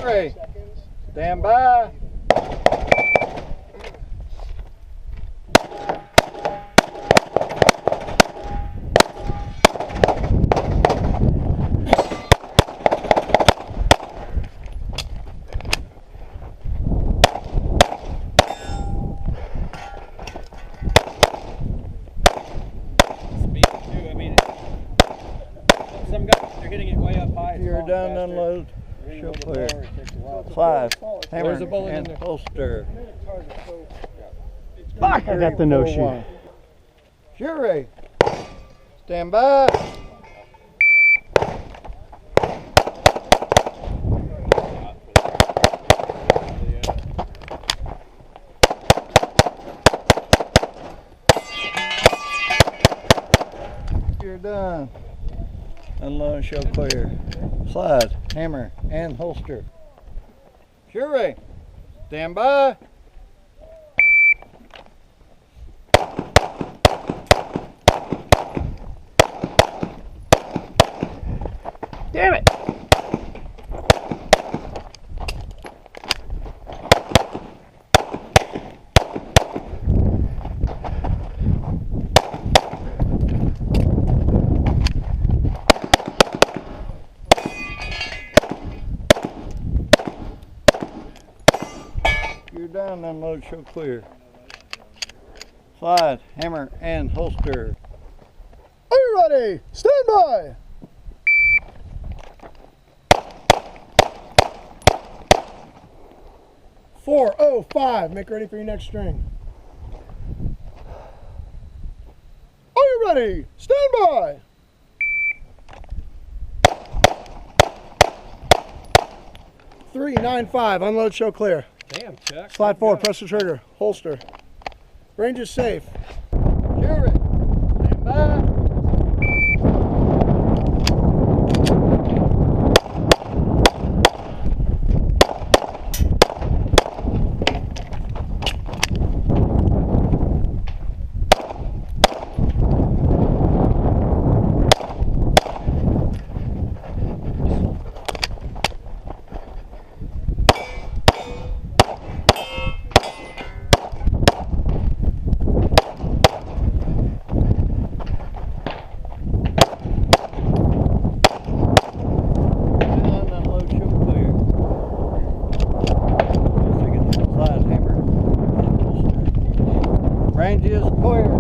Fury, stand by. Some guys are hitting it way up high. You're done, unload, show clear. Slide, hammer, and holster. Fuck, I got the no shoot. Fury, stand by. You're done. Unload and show clear. Slide, hammer, and holster. Fury, stand by. Damn it! You're done, unload, show clear. Slide, hammer, and holster. Are you ready? Stand by! .405, make ready for your next string. Are you ready? Stand by! .395, unload, show clear. Damn, Chuck. Slide forward, press the trigger, holster. Range is safe.